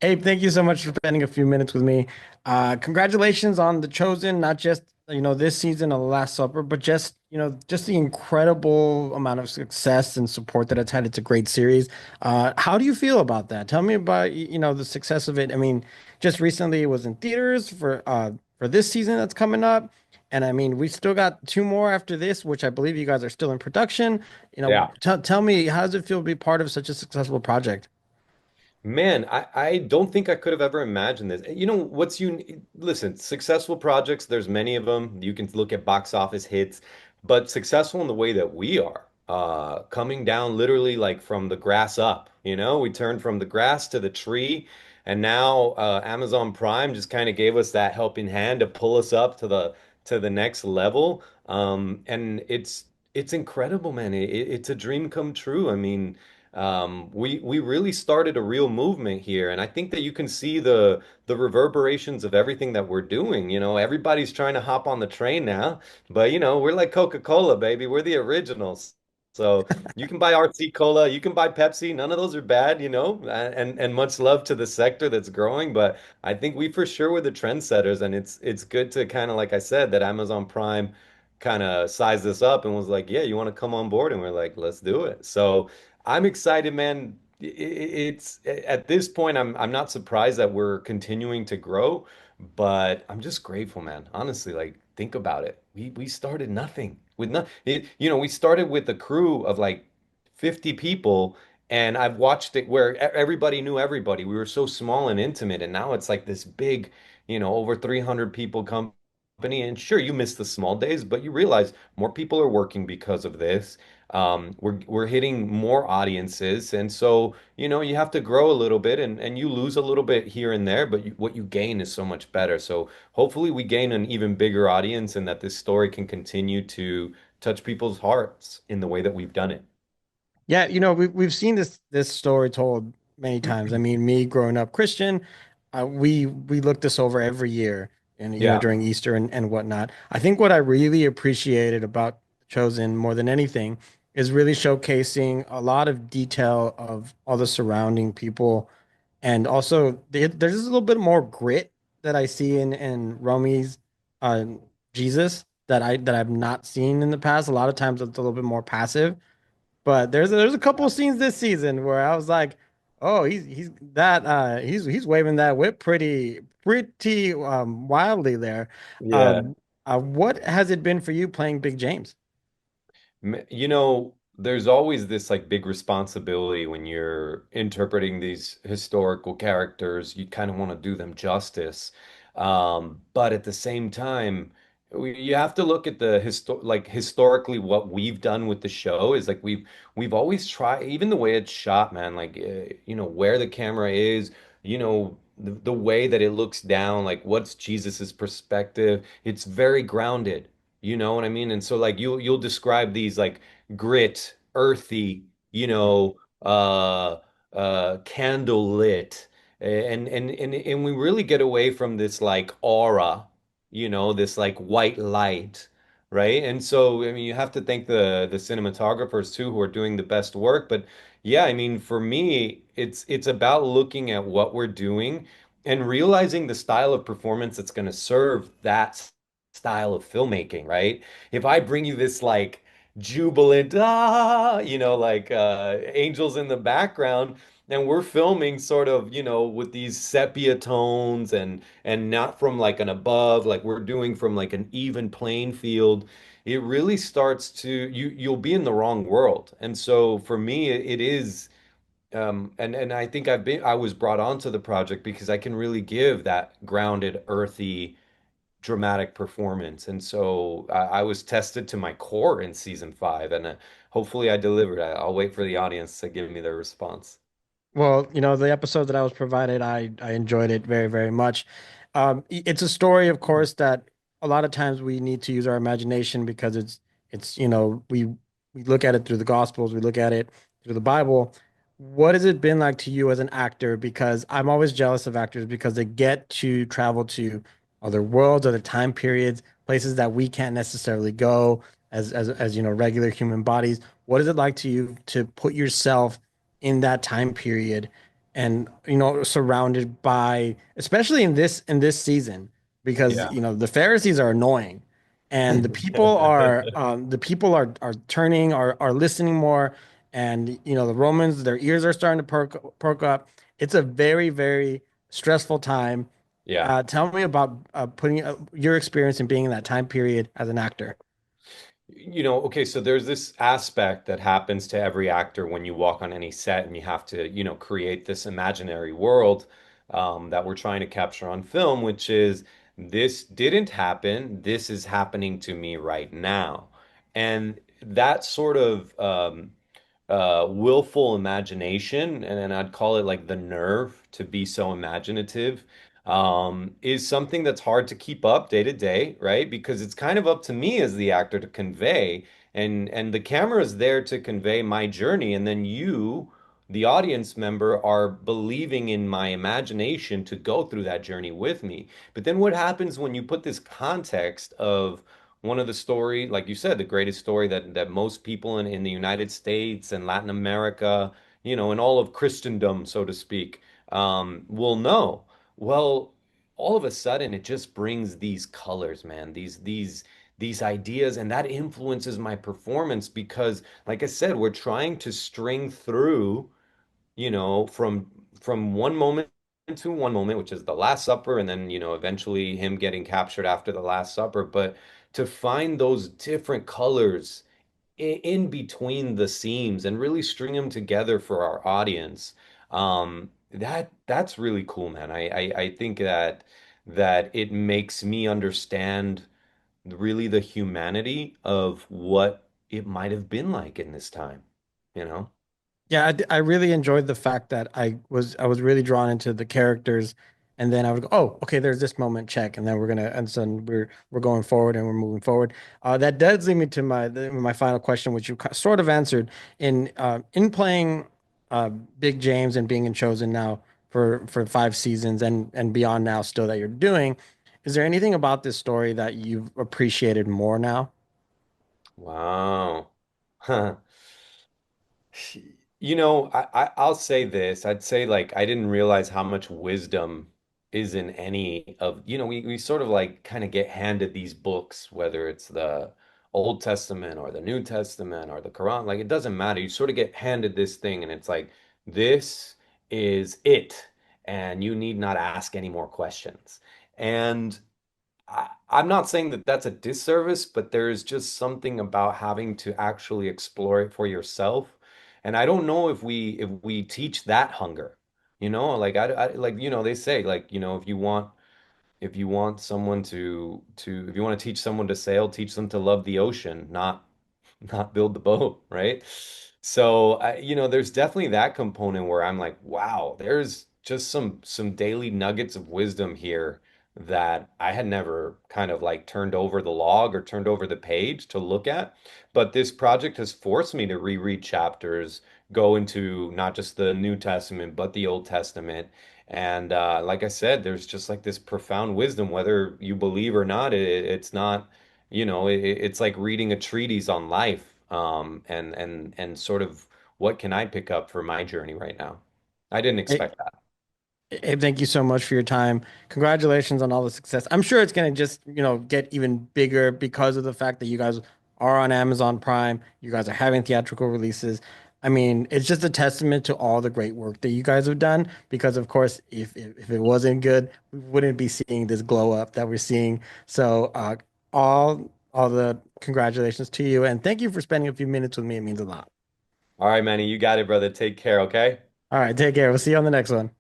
Abe, thank you so much for spending a few minutes with me. Congratulations on The Chosen, not just, this season of The Last Supper, but just, just the incredible amount of success and support that it's had. It's a great series. How do you feel about that? Tell me about, the success of it. I mean, just recently it was in theaters for this season that's coming up. And I mean, we still got two more after this, which I believe you guys are still in production. Yeah. Tell me, how does it feel to be part of such a successful project? Man, I don't think I could have ever imagined this. You know, listen, successful projects, there's many of them. You can look at box office hits, but successful in the way that we are, coming down literally like from the grass up, we turned from the grass to the tree, and now Amazon Prime just kind of gave us that helping hand to pull us up to the next level. And it's incredible, man. It's a dream come true. I mean, we really started a real movement here, and I think that you can see the reverberations of everything that we're doing. Everybody's trying to hop on the train now, but we're like Coca-Cola, baby. We're the originals. So you can buy RC Cola, you can buy Pepsi. None of those are bad, and much love to the sector that's growing. But I think we for sure were the trendsetters, and it's good to kind of like I said that Amazon Prime kind of sized this up and was like, yeah, you want to come on board? And we're like, let's do it. So I'm excited, man. It's at this point, I'm not surprised that we're continuing to grow, but I'm just grateful, man. Honestly, like think about it. We started nothing with nothing. We started with a crew of like 50 people, and I've watched it where everybody knew everybody. We were so small and intimate, and now it's like this big, over 300 people company. And sure, you miss the small days, but you realize more people are working because of this. We're hitting more audiences, and so you have to grow a little bit, and you lose a little bit here and there, but what you gain is so much better. So hopefully, we gain an even bigger audience, and that this story can continue to touch people's hearts in the way that we've done it. Yeah, we've seen this story told many times. I mean, me growing up Christian, we look this over every year, and Yeah, during Easter and whatnot. I think what I really appreciated about Chosen more than anything is really showcasing a lot of detail of all the surrounding people, and also there's just a little bit more grit that I see in Romy's uh, Jesus that I've not seen in the past. A lot of times it's a little bit more passive. But there's a couple scenes this season where I was like, oh, he's waving that whip pretty wildly there. yeah. Um, what has it been for you playing Big James? There's always this like big responsibility when you're interpreting these historical characters. You kind of want to do them justice. But at the same time, you have to look at historically what we've done with the show is like we've always tried, even the way it's shot, man, like where the camera is, the way that it looks down, like what's Jesus's perspective. It's very grounded. You know what I mean? And so like you'll describe these like grit, earthy, candle lit. And we really get away from this like aura, this like white light, right? And so I mean you have to thank the cinematographers too who are doing the best work. But yeah, I mean for me, it's about looking at what we're doing and realizing the style of performance that's going to serve that style of filmmaking, right? If I bring you this like jubilant like angels in the background, and we're filming sort of, with these sepia tones and not from like an above, like we're doing from like an even playing field, it really starts to you'll be in the wrong world. And so for me it is and I think I was brought onto the project because I can really give that grounded, earthy, dramatic performance. And so I was tested to my core in season 5, and hopefully I delivered. I'll wait for the audience to give me their response. Well, the episode that I was provided, I enjoyed it very, very much. It's a story, of course, that a lot of times we need to use our imagination because it's we look at it through the Gospels, we look at it through the Bible. What has it been like to you as an actor? Because I'm always jealous of actors because they get to travel to other worlds, other time periods, places that we can't necessarily go as regular human bodies. What is it like to you to put yourself in that time period and surrounded by, especially in this season, because Yeah. the Pharisees are annoying, and the people are turning, are listening more, and the Romans, their ears are starting to perk up. It's a very, very stressful time. Yeah. Tell me about putting your experience in being in that time period as an actor. Okay, so there's this aspect that happens to every actor when you walk on any set and you have to, create this imaginary world that we're trying to capture on film, which is this didn't happen. This is happening to me right now. And that sort of willful imagination, and then I'd call it like the nerve to be so imaginative, is something that's hard to keep up day to day, right? Because it's kind of up to me as the actor to convey, and the camera is there to convey my journey, and then you, the audience member, are believing in my imagination to go through that journey with me. But then what happens when you put this context of one of the story, like you said, the greatest story that most people in the United States and Latin America, in all of Christendom, so to speak, will know. Well, all of a sudden, it just brings these colors, man, these ideas, and that influences my performance because, like I said, we're trying to string through from one moment to one moment, which is the Last Supper, and then, eventually him getting captured after the Last Supper. But to find those different colors in between the seams and really string them together for our audience, that's really cool, man. I think that it makes me understand really the humanity of what it might have been like in this time, you know? Yeah, I really enjoyed the fact that I was really drawn into the characters, and then I would go, oh, okay, there's this moment, check, and then and so we're going forward and we're moving forward. That does lead me to my final question, which you sort of answered in playing Big James and being in Chosen now for 5 seasons and beyond now still that you're doing. Is there anything about this story that you've appreciated more now? Wow. I'll say this. I'd say like I didn't realize how much wisdom is in any of, we sort of like kind of get handed these books, whether it's the Old Testament or the New Testament or the Quran, like it doesn't matter. You sort of get handed this thing and it's like, this is it, and you need not ask any more questions. And I'm not saying that that's a disservice, but there's just something about having to actually explore it for yourself. And I don't know if we teach that hunger, like like they say like if you want someone if you want to teach someone to sail, teach them to love the ocean, not build the boat, right? So, there's definitely that component where I'm like, wow, there's just some daily nuggets of wisdom here that I had never kind of like turned over the log or turned over the page to look at. But this project has forced me to reread chapters, go into not just the New Testament, but the Old Testament. And like I said, there's just like this profound wisdom, whether you believe or not, it's not it's like reading a treatise on life, and sort of what can I pick up for my journey right now? I didn't expect that. Abe, thank you so much for your time. Congratulations on all the success. I'm sure it's going to just, get even bigger because of the fact that you guys are on Amazon Prime. You guys are having theatrical releases. I mean, it's just a testament to all the great work that you guys have done. Because, of course, if it wasn't good, we wouldn't be seeing this glow up that we're seeing. So, all the congratulations to you, and thank you for spending a few minutes with me. It means a lot. All right, Manny, you got it, brother. Take care, okay? All right, take care. We'll see you on the next one.